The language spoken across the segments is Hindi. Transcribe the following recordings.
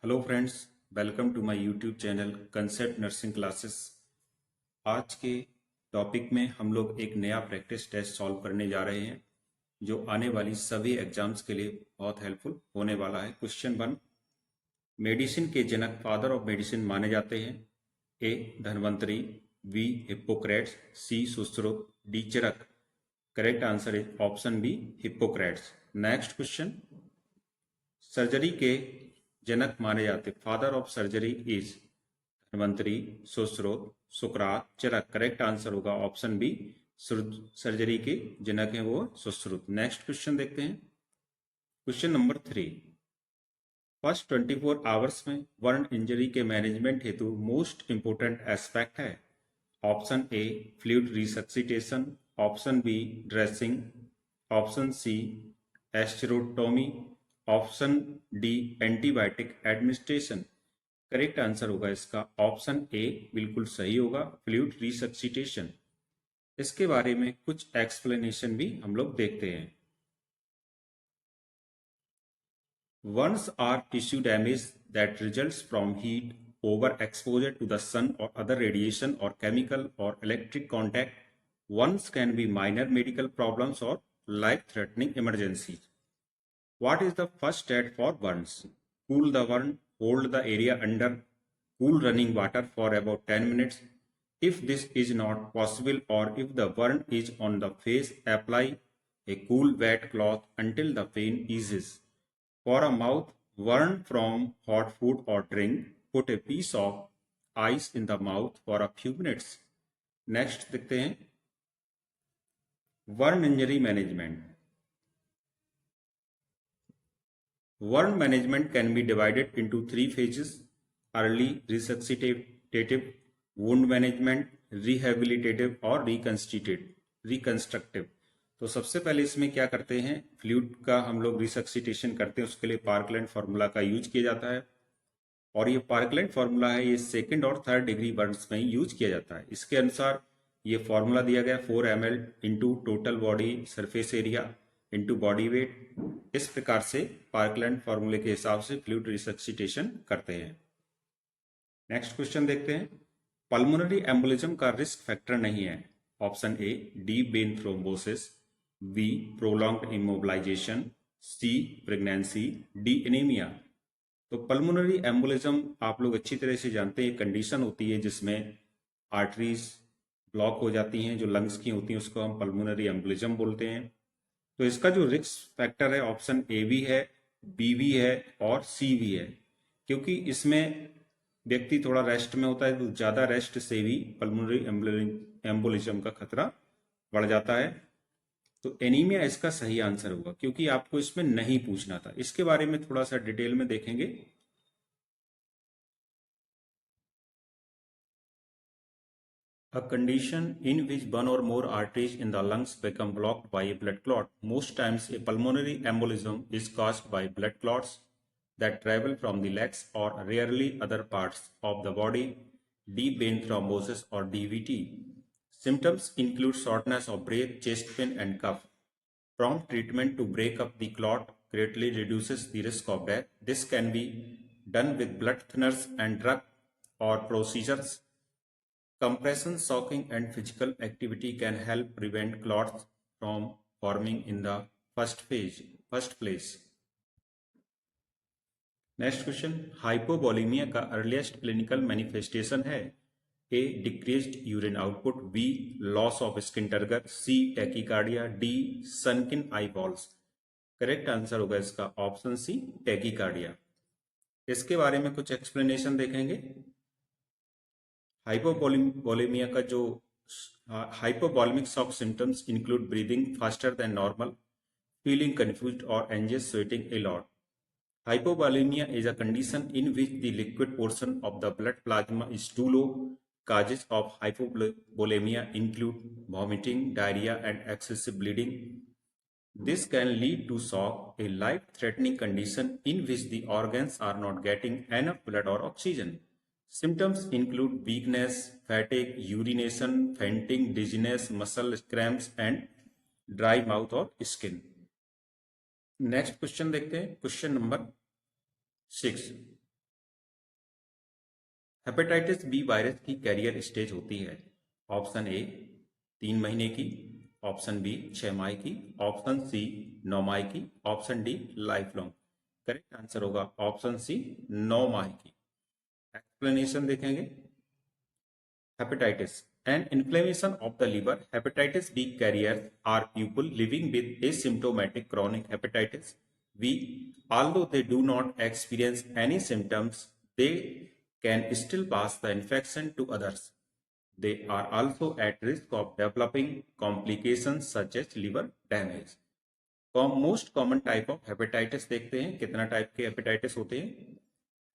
Hello friends, welcome to my YouTube channel concept nursing classes. आज के टॉपिक में हम लोग एक नया प्रैक्टिस टेस्ट सॉल्व करने जा रहे हैं जो आने वाली सभी एग्जाम्स के लिए बहुत हेल्पफुल होने वाला है। क्वेश्चन 1, मेडिसिन के जनक फादर ऑफ मेडिसिन माने जाते हैं। A Dhanvantari, B Hippocrates, C Sushruta, D Charaka. Correct answer is option B Hippocrates. Next question, surgery के जनक माने जाते father of surgery is Dhanvantari, Sushruta, सुकरात, चरक। करेक्ट आंसर होगा ऑप्शन बी, सर्जरी के जनक है वो सुश्रुत। नेक्स्ट क्वेश्चन देखते हैं। क्वेश्चन नंबर 3, फर्स्ट 24 आवर्स में बर्न इंजरी के मैनेजमेंट हेतु मोस्ट इंपोर्टेंट एस्पेक्ट है। Option A fluid resuscitation, option B dressing, option C escharotomy, option D antibiotic administration. Correct answer होगा इसका ऑप्शन ए, बिल्कुल सही होगा, फ्लूइड रिसक्सिटेशन। इसके बारे में कुछ एक्सप्लेनेशन भी हम लोग देखते हैं। Burns are tissue damage that results from heat, overexposure to the sun or other radiation or chemical or electric contact. Burns can be minor medical problems or life-threatening emergencies. What is the first aid for burns? Cool the burn, hold the area under cool running water for about 10 minutes. If this is not possible or if the burn is on the face, apply a cool wet cloth until the pain eases. For a mouth burn from hot food or drink, put a piece of ice in the mouth for a few minutes. Next देखते हैं burn injury management. Burn management can be divided into three phases: early resuscitative, wound management, rehabilitative और reconstructive। तो सबसे पहले इसमें क्या करते हैं, फ्लूइड का हम लोग रिसक्सिटेशन करते हैं, उसके लिए पार्कलैंड फार्मूला का यूज किया जाता है। और ये पार्कलैंड फार्मूला है, ये सेकंड और थर्ड डिग्री बर्न्स में यूज किया जाता है। इसके अनुसार ये फार्मूला दिया गया 4 ml into total body surface area into body weight. इस प्रकार से पार्कलैंड फार्मूले के हिसाब से फ्लूइड रिसक्सिटेशन करते हैं। नेक्स्ट क्वेश्चन देखते हैं, पल्मोनरी एम्बोलिज्म का रिस्क फैक्टर नहीं है। Option A deep vein thrombosis, B prolonged immobilisation, C pregnancy, D anaemia. तो पल्मोनरी एम्बोलिज्म आप लोग अच्छी तरह से जानते हैं, कंडीशन होती है जिसमें आर्टरीज ब्लॉक हो जाती हैं जो लंग्स की होती हैं, उसको हम पल्मोनरी एम्बोलिज्म बोलते हैं। तो इसका जो रिस्क फैक्टर है ऑप्शन ए भी है, बी भी है और सी भी है। क्योंकि इसमें व्यक्ति थोड़ा रेस्ट में होता है तो ज्यादा रेस्ट से भी पल्मोनरी एम्बोलिज्म का खतरा बढ़ जाता है। तो एनीमिया इसका सही आंसर होगा, क्योंकि आपको इसमें नहीं पूछना था। इसके बारे में थोड़ा सा डिटेल में देखेंगे। A condition in which one or more arteries in the lungs become blocked by a blood clot. Most times a pulmonary embolism is caused by blood clots that travel from the legs or rarely other parts of the body, deep vein thrombosis or DVT. Symptoms include shortness of breath, chest pain and cough. Prompt treatment to break up the clot greatly reduces the risk of death. This can be done with blood thinners and drug or procedures. Compression, shocking and physical activity can help prevent clots from forming in the first place. Next question, hypovolaemia का अर्लीस्ट क्लिनिकल मैनिफेस्टेशन है। A decreased urine output, B loss of skin turgor, C tachycardia, D sunken eyeballs. Correct answer होगा इसका ऑप्शन सी टैकीकार्डिया। इसके बारे में कुछ एक्सप्लेनेशन देखेंगे। हाइपोवोलेमिया का जो hypopulmic shock symptoms include breathing faster than normal, feeling confused or anxious, sweating a lot. Hypovolemia is a condition in which the liquid portion of the blood plasma is too low. Causes of hypovolemia include vomiting, diarrhea, and excessive bleeding. This can lead to shock, a life-threatening condition in which the organs are not getting enough blood or oxygen. Symptoms include weakness, fatigue, urination, fainting, dizziness, muscle cramps, and dry mouth or skin. Next question देखते हैं, question number 6। Hepatitis B virus की कैरियर स्टेज होती है? ऑप्शन ए 3 महीने की, ऑप्शन बी 6 माह की, ऑप्शन सी 9 माह की, option D life long. Correct answer होगा ऑप्शन सी 9 माह की। एक्सप्लेनेशन देखेंगे। Hepatitis, an inflammation of the liver. Hepatitis B carriers are people living with asymptomatic chronic hepatitis B. Although they do not experience any symptoms, they can still pass the infection to others. They are also at risk of developing complications such as liver damage. Most common type of hepatitis देखते हैं। कितना टाइप के हेपेटाइटिस होते हैं?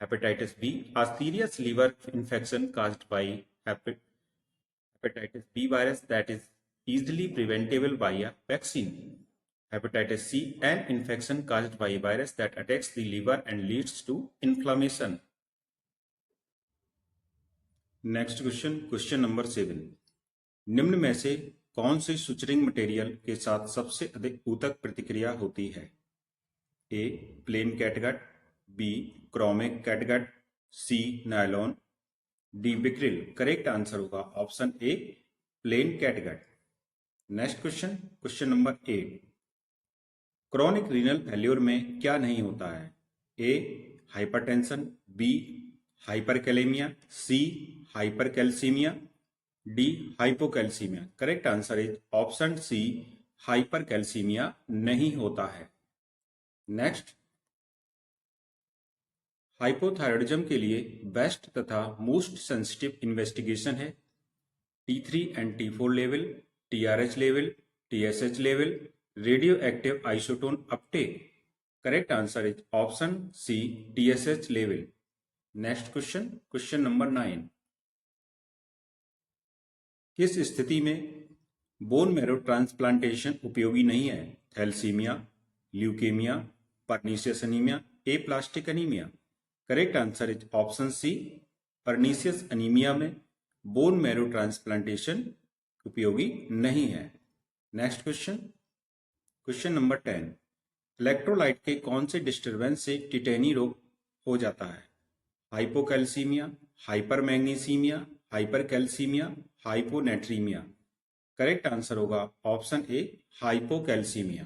Hepatitis B, a serious liver infection caused by hepatitis B virus that is easily preventable by a vaccine. Hepatitis C, an infection caused by a virus that attacks the liver and leads to inflammation. Next question, question number 7। निम्न में से कौन से सुचरिंग मटेरियल के साथ सबसे अधिक ऊतक प्रतिक्रिया होती है? A plain catgut, B chromic catgut, C nylon, D vicryl. Correct answer होगा option A plain catgut. Next question, question number 8। Chronic renal failure में क्या नहीं होता है? A hypertension, B hyperkalaemia, C hypercalcaemia, D hypocalcaemia. Correct answer is option C hypercalcaemia नहीं होता है। नेक्स्ट, हाइपोथायरॉयडिज्म के लिए बेस्ट तथा मोस्ट सेंसिटिव इन्वेस्टिगेशन है T3 and T4 level, TRH level, TSH level, radio active isotone uptake. Correct answer is option C TSH level. Next question, question number 9। किस स्थिति में बोन मैरो ट्रांसप्लांटेशन उपयोगी नहीं है? Thalassaemia, leukaemia, pernicious anaemia, aplastic anaemia. Correct answer is option C pernicious anaemia में बोन मैरो ट्रांसप्लांटेशन उपयोगी नहीं है। Next question, question number 10। Electrolyte के कौन से डिस्टर्बेंस से टिटेनी रोग हो जाता है? Hypocalcaemia, hypermagnesaemia, hypercalcaemia, hyponatraemia. Correct answer होगा ऑप्शन ए हाइपोकैल्सीमिया।